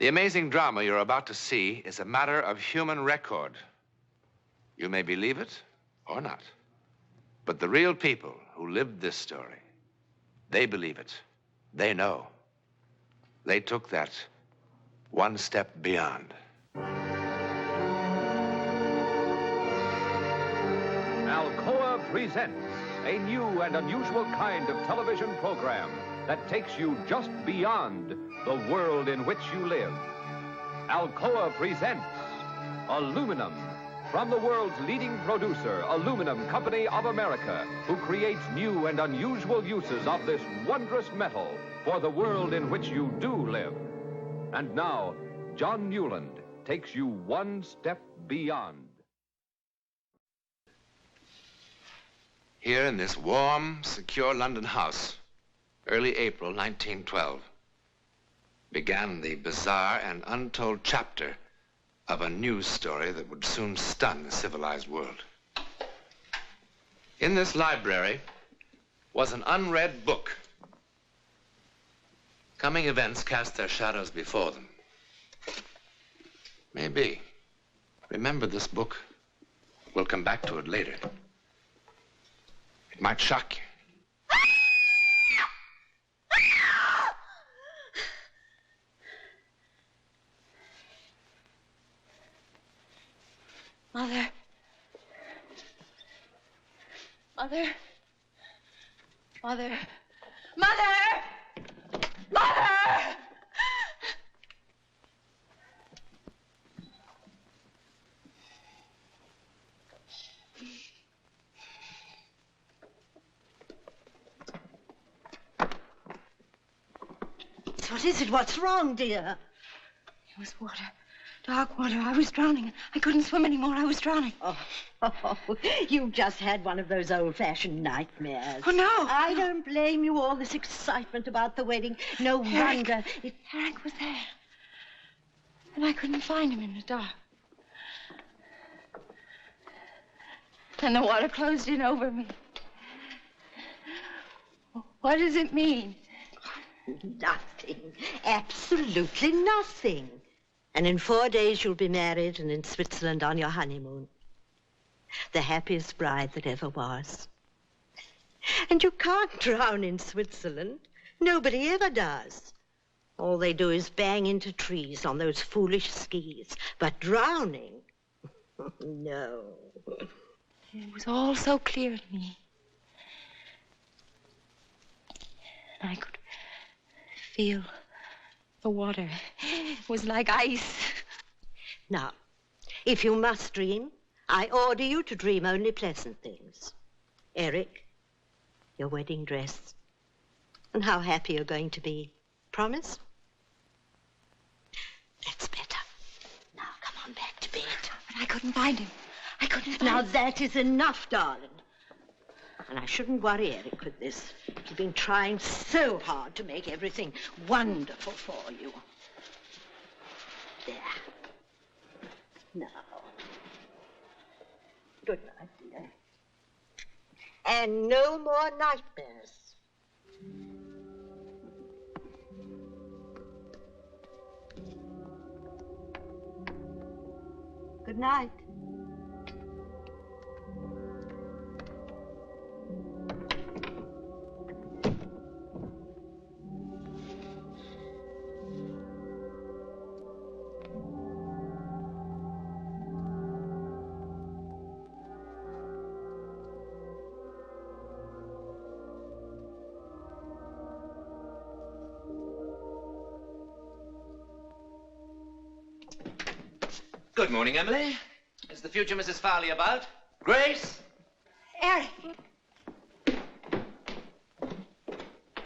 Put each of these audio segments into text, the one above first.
The amazing drama you're about to see is a matter of human record. You may believe it or not. But the real people who lived this story, they believe it. They know. They took that one step beyond. Alcoa presents a new and unusual kind of television program that takes you just beyond the world in which you live. Alcoa presents Aluminum, from the world's leading producer, Aluminum Company of America, who creates new and unusual uses of this wondrous metal for the world in which you do live. And now, John Newland takes you one step beyond. Here in this warm, secure London house, early April 1912, began the bizarre and untold chapter of a news story that would soon stun the civilized world. In this library was an unread book. Coming events cast their shadows before them. Maybe. Remember this book. We'll come back to it later. It might shock you. Mother. Mother. Mother. Mother! Mother! What is it? What's wrong, dear? It was water. Dark water. I was drowning. I couldn't swim anymore. I was drowning. Oh, you've just had one of those old-fashioned nightmares. Oh, no. I don't blame you. All this excitement about the wedding. No wonder. Eric was there. And I couldn't find him in the dark. And the water closed in over me. What does it mean? Nothing. Absolutely nothing. And in 4 days you'll be married and in Switzerland on your honeymoon. The happiest bride that ever was. And you can't drown in Switzerland. Nobody ever does. All they do is bang into trees on those foolish skis. But drowning? No. It was all so clear to me. I could feel the water. It was like ice. Now, if you must dream, I order you to dream only pleasant things. Eric, your wedding dress, and how happy you're going to be. Promise? That's better. Now, come on back to bed. But I couldn't find him. I couldn't find him. Now, that is enough, darling. And I shouldn't worry Eric with this. He's been trying so hard to make everything wonderful for you. There. Now. Good night, dear. And no more nightmares. Good night. Good morning, Emily. Is the future Mrs. Farley about? Grace? Eric.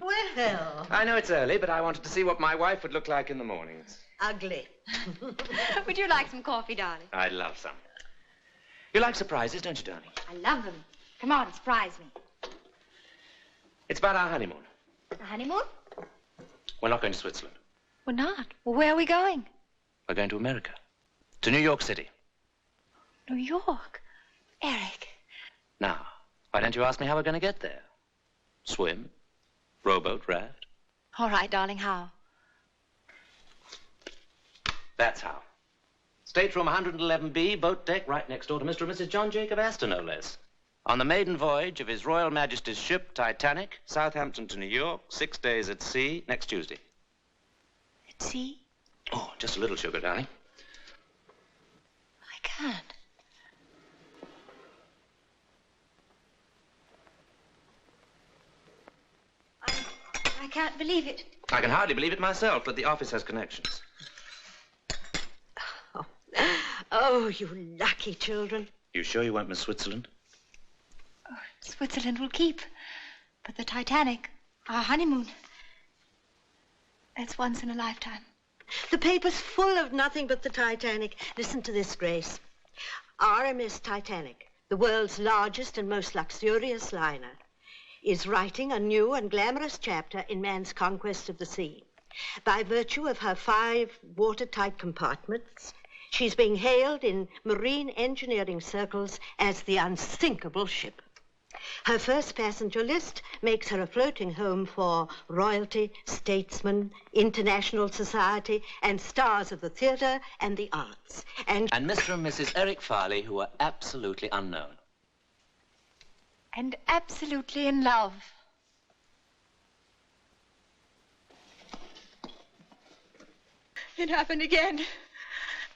Well. I know it's early, but I wanted to see what my wife would look like in the mornings. Ugly. Would you like some coffee, darling? I'd love some. You like surprises, don't you, darling? I love them. Come on, surprise me. It's about our honeymoon. The honeymoon? We're not going to Switzerland. We're not. Well, where are we going? We're going to America. To New York City. New York? Eric. Now, why don't you ask me how we're going to get there? Swim? Rowboat, raft? All right, darling, how? That's how. Stateroom 111B, boat deck, right next door to Mr. and Mrs. John Jacob Astor, no less. On the maiden voyage of His Royal Majesty's ship, Titanic, Southampton to New York, 6 days at sea, next Tuesday. At sea? Oh, just a little sugar, darling. I can't. I can't believe it. I can hardly believe it myself, but the office has connections. Oh, you lucky children. You sure you won't miss Switzerland? Oh, Switzerland will keep. But the Titanic, our honeymoon, that's once in a lifetime. The paper's full of nothing but the Titanic. Listen to this, Grace. RMS Titanic, the world's largest and most luxurious liner, is writing a new and glamorous chapter in man's conquest of the sea. By virtue of her 5 watertight compartments, she's being hailed in marine engineering circles as the unsinkable ship. Her first passenger list makes her a floating home for royalty, statesmen, international society, and stars of the theater and the arts. And Mr. and Mrs. Eric Farley, who are absolutely unknown. And absolutely in love. It happened again.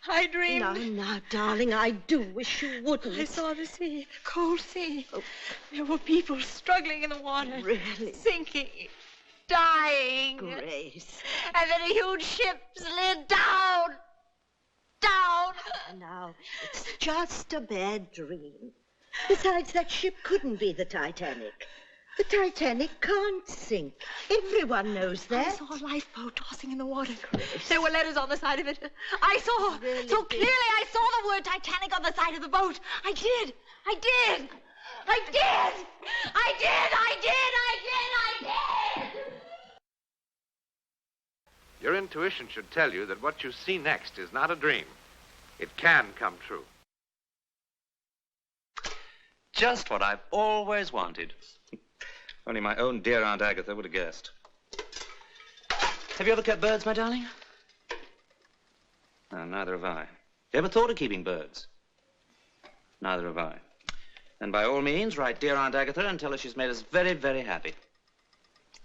I dreamed. Now, darling, I do wish you wouldn't. I saw the sea, the cold sea. Oh. There were people struggling in the water. Really? Sinking, dying. Grace. And then a huge ship slid down. Down. Now, it's just a bad dream. Besides, that ship couldn't be the Titanic. The Titanic can't sink. Everyone knows that. I saw a lifeboat tossing in the water. There were letters on the side of it. I saw. Really? So clearly I saw the word Titanic on the side of the boat. I did. I did. I did. I did. I did. I did. I did. Your intuition should tell you that what you see next is not a dream. It can come true. Just what I've always wanted. Only my own dear Aunt Agatha would have guessed. Have you ever kept birds, my darling? No, neither have I. You ever thought of keeping birds? Neither have I. And by all means, write dear Aunt Agatha and tell her she's made us very, very happy.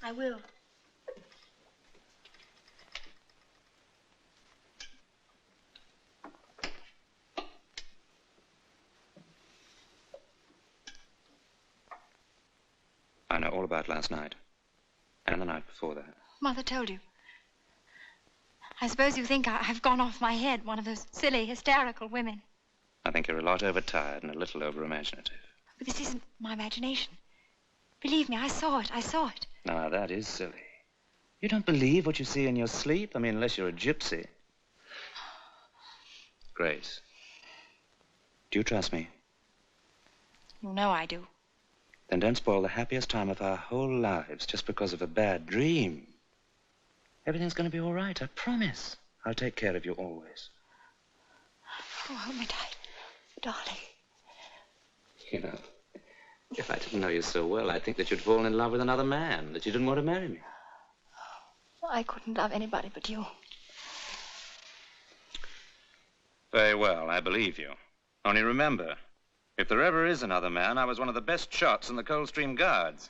I will. I know all about last night. And the night before that. Mother told you. I suppose you think I've gone off my head, one of those silly, hysterical women. I think you're a lot overtired and a little over-imaginative. But this isn't my imagination. Believe me, I saw it. I saw it. Now, that is silly. You don't believe what you see in your sleep? I mean, unless you're a gypsy. Grace, do you trust me? You know I do. Then don't spoil the happiest time of our whole lives just because of a bad dream. Everything's going to be all right, I promise. I'll take care of you always. Oh, hold me tight, darling. You know, if I didn't know you so well, I'd think that you'd fallen in love with another man, that you didn't want to marry me. I couldn't love anybody but you. Very well, I believe you. Only remember, if there ever is another man, I was one of the best shots in the Coldstream Guards.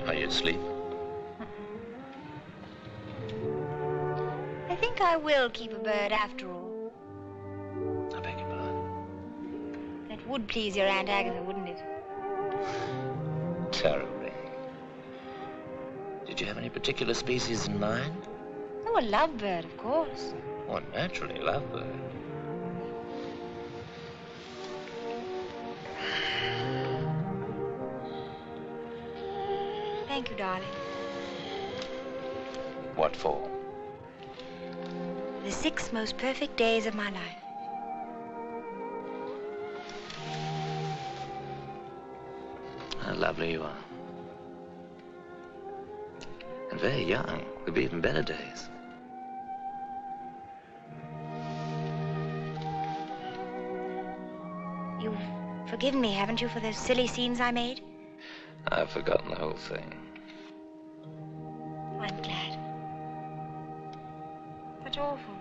Are you asleep? I think I will keep a bird after all. I beg your pardon. That would please your Aunt Agatha, wouldn't it? Terribly. Did you have any particular species in mind? Oh, a lovebird, of course. Well, naturally, lovebird. Thank you, darling. What for? The 6 most perfect days of my life. How lovely you are. And very young. There'll be even better days. You've forgiven me, haven't you, for those silly scenes I made? I've forgotten the whole thing. I'm glad. Such awful,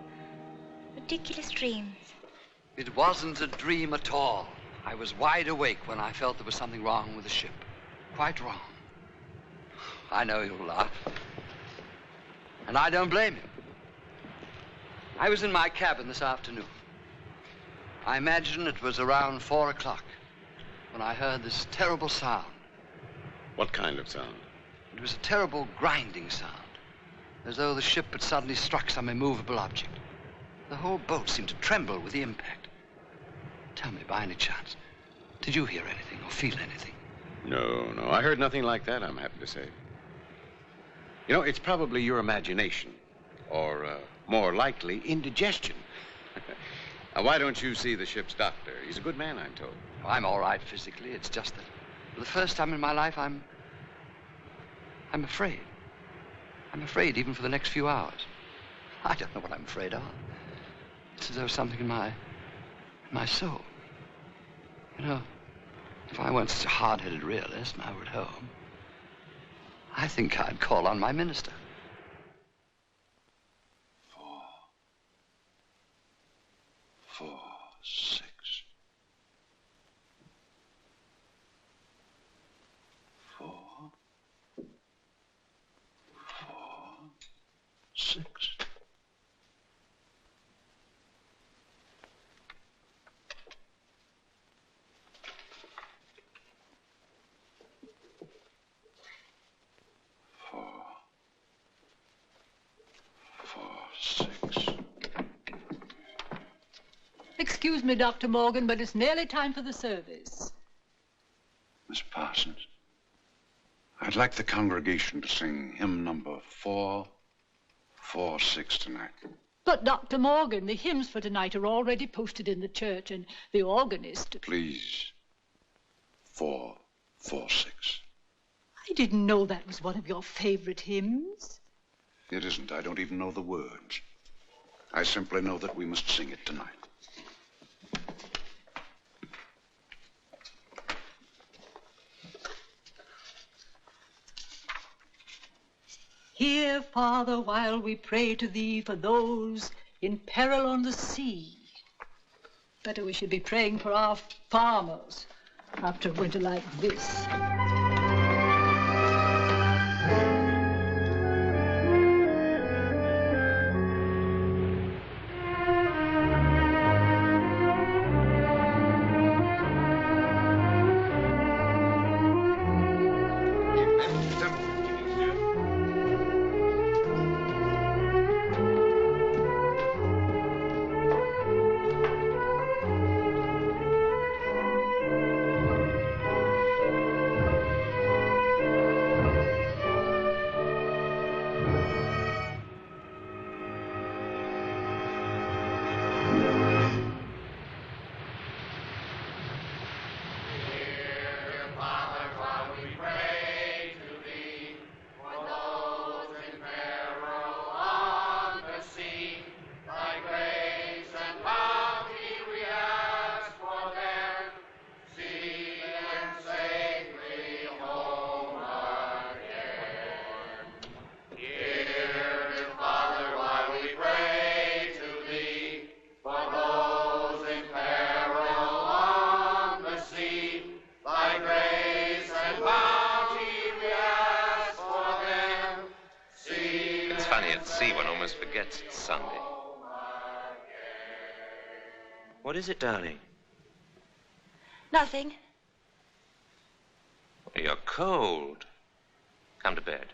ridiculous dreams. It wasn't a dream at all. I was wide awake when I felt there was something wrong with the ship. Quite wrong. I know you'll laugh. And I don't blame you. I was in my cabin this afternoon. I imagine it was around 4 o'clock when I heard this terrible sound. What kind of sound? It was a terrible grinding sound, as though the ship had suddenly struck some immovable object. The whole boat seemed to tremble with the impact. Tell me, by any chance, did you hear anything or feel anything? No, I heard nothing like that, I'm happy to say. You know, it's probably your imagination, or more likely, indigestion. Now, why don't you see the ship's doctor? He's a good man, I'm told. I'm all right physically. It's just that for the first time in my life, I'm afraid. I'm afraid even for the next few hours. I don't know what I'm afraid of. It's as though something in my soul. You know, if I weren't such a hard-headed realist and I were at home, I think I'd call on my minister. 4, 6. 4, 6. Excuse me, Dr. Morgan, but it's nearly time for the service. Miss Parsons, I'd like the congregation to sing hymn number 446 tonight. But, Dr. Morgan, the hymns for tonight are already posted in the church, and the organist... Please, 446. I didn't know that was one of your favorite hymns. It isn't. I don't even know the words. I simply know that we must sing it tonight. Hear, Father, while we pray to thee for those in peril on the sea. Better we should be praying for our farmers after a winter like this. What is it, darling? Nothing. You're cold. Come to bed.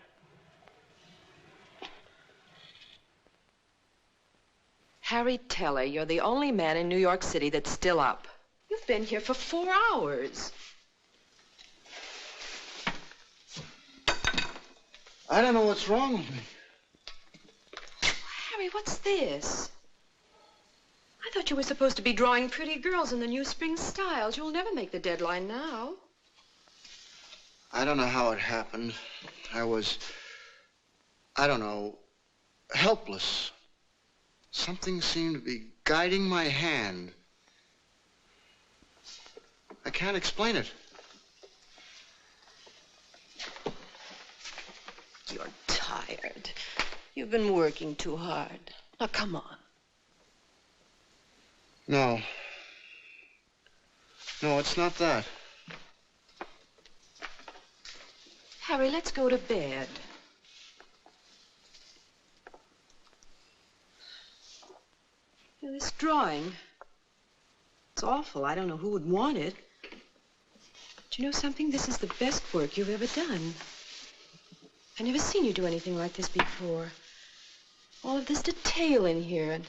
Harry Teller, you're the only man in New York City that's still up. You've been here for 4 hours. I don't know what's wrong with me. Harry, what's this? I thought you were supposed to be drawing pretty girls in the new spring styles. You'll never make the deadline now. I don't know how it happened. I was, I don't know, helpless. Something seemed to be guiding my hand. I can't explain it. You're tired. You've been working too hard. Now, come on. No. No, it's not that. Harry, let's go to bed. You know, this drawing, it's awful. I don't know who would want it. But you know something? This is the best work you've ever done. I've never seen you do anything like this before. All of this detail in here. And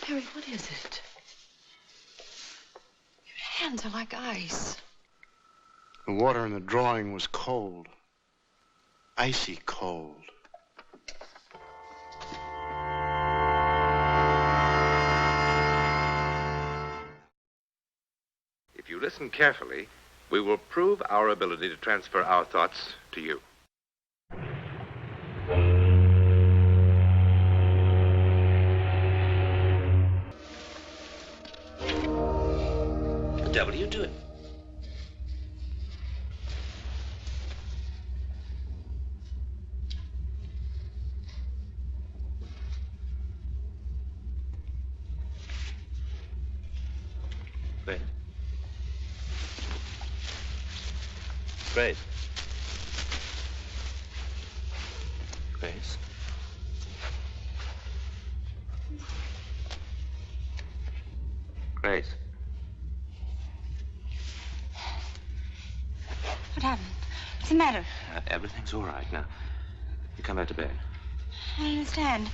Harry, what is it? Your hands are like ice. The water in the drawing was cold. Icy cold. If you listen carefully, we will prove our ability to transfer our thoughts to you. The devil are you doing? Grace. Grace. Grace. Grace. What happened? What's the matter? Everything's all right now. You come back to bed. I don't understand.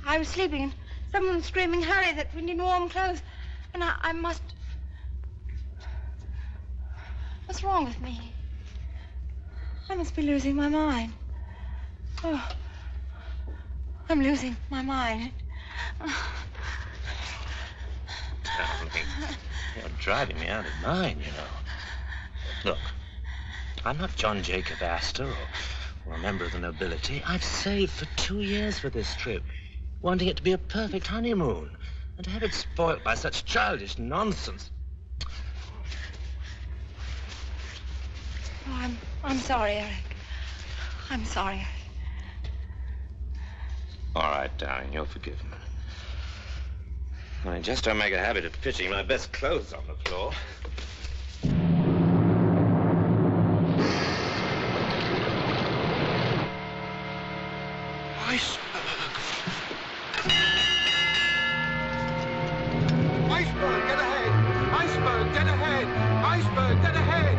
I was sleeping and someone was screaming, hurry, that we need warm clothes. And I must... What's wrong with me? I must be losing my mind. Oh, I'm losing my mind. Darling, you're driving me out of mind, you know. Look, I'm not John Jacob Astor or a member of the nobility. I've saved for 2 years for this trip, wanting it to be a perfect honeymoon. And to have it spoilt by such childish nonsense. Oh, I'm sorry, Eric. I'm sorry, Eric. All right, darling, you're forgiven. I just don't make a habit of pitching my best clothes on the floor. Iceberg, get ahead! Iceberg, get ahead! Iceberg, get ahead!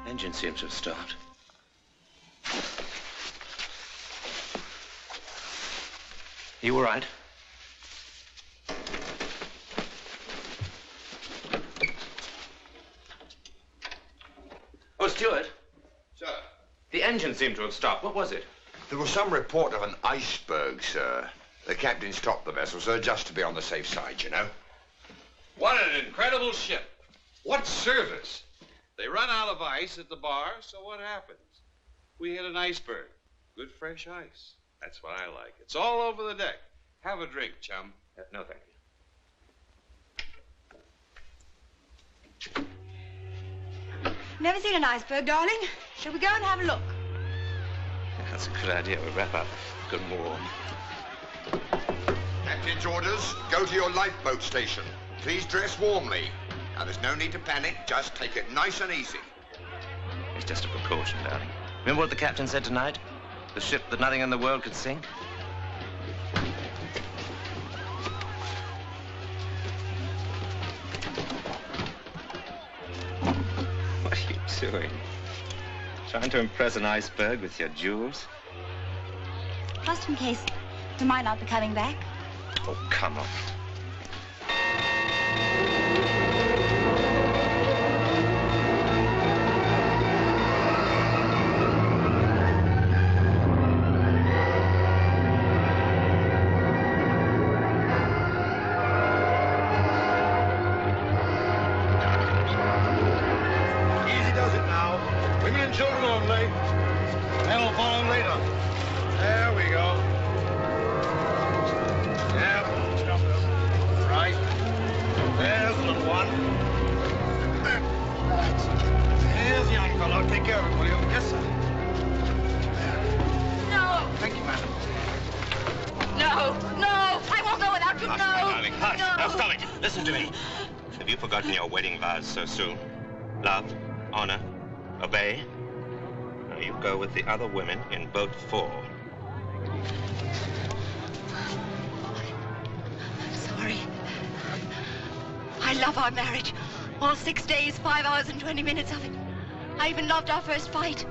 Engine seems to have stopped. You all right? Oh, Stuart. Sir? The engine seemed to have stopped. What was it? There was some report of an iceberg, sir. The captain stopped the vessel, sir, just to be on the safe side, you know. What an incredible ship. What service. They run out of ice at the bar, so what happens? We hit an iceberg. Good fresh ice. That's what I like. It's all over the deck. Have a drink, chum. No, thank you. Never seen an iceberg, darling. Shall we go and have a look? That's a good idea. We'll wrap up good and warm. Captain's orders, go to your lifeboat station. Please dress warmly. Now, there's no need to panic. Just take it nice and easy. It's just a precaution, darling. Remember what the captain said tonight? The ship that nothing in the world could sink? What are you doing? Trying to impress an iceberg with your jewels? Just in case we might not be coming back. Oh, come on. take care of it, will you? Yes, sir. No! Thank you, madam. No! No! I won't go without you! Hush, No! my darling, hush. No! Now stop it. Listen to me. Have you forgotten your wedding vows so soon? Love, honor, obey. Now you go with the other women in boat 4. I'm sorry. I love our marriage. All 6 days, 5 hours, and 20 minutes of it. I even loved our first fight.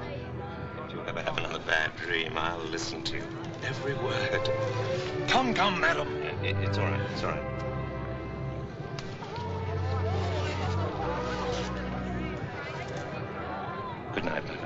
If you ever have another bad dream, I'll listen to you. Every word. Come, come, madam. It's all right. It's all right. Good night, my love.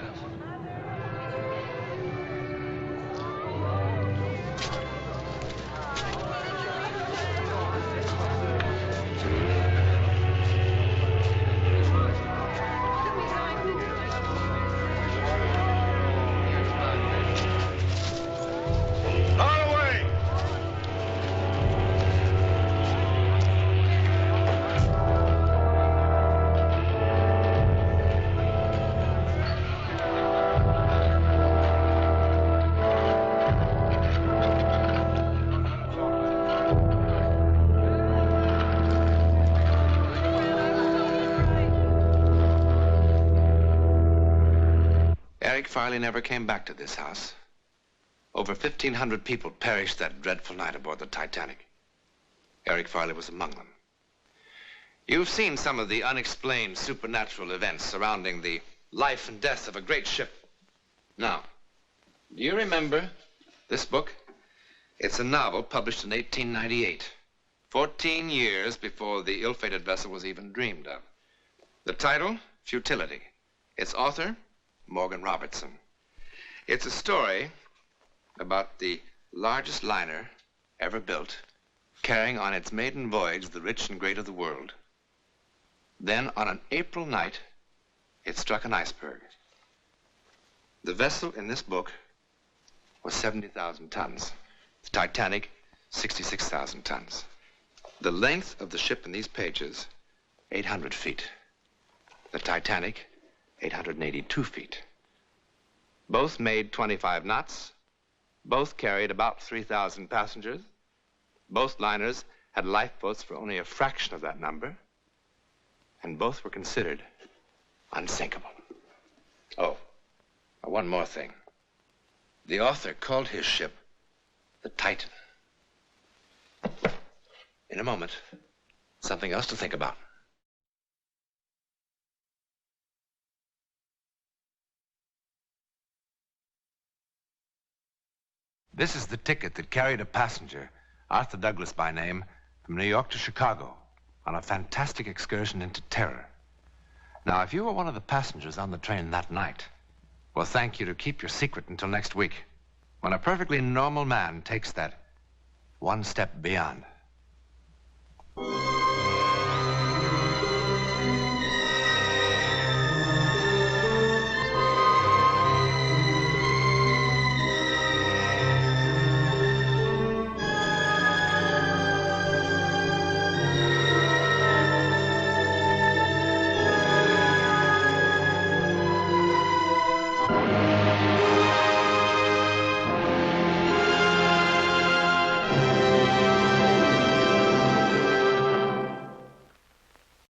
Eric Farley never came back to this house. Over 1,500 people perished that dreadful night aboard the Titanic. Eric Farley was among them. You've seen some of the unexplained supernatural events surrounding the life and death of a great ship. Now, do you remember this book? It's a novel published in 1898, 14 years before the ill-fated vessel was even dreamed of. The title, Futility. Its author, Morgan Robertson. It's a story about the largest liner ever built, carrying on its maiden voyage the rich and great of the world. Then, on an April night, it struck an iceberg. The vessel in this book was 70,000 tons. The Titanic, 66,000 tons. The length of the ship in these pages, 800 feet. The Titanic, 882 feet. Both made 25 knots. Both carried about 3,000 passengers. Both liners had lifeboats for only a fraction of that number. And both were considered unsinkable. Oh, one more thing. The author called his ship the Titan. In a moment, something else to think about. This is the ticket that carried a passenger, Arthur Douglas by name, from New York to Chicago on a fantastic excursion into terror. Now, if you were one of the passengers on the train that night, we'll thank you to keep your secret until next week, when a perfectly normal man takes that one step beyond.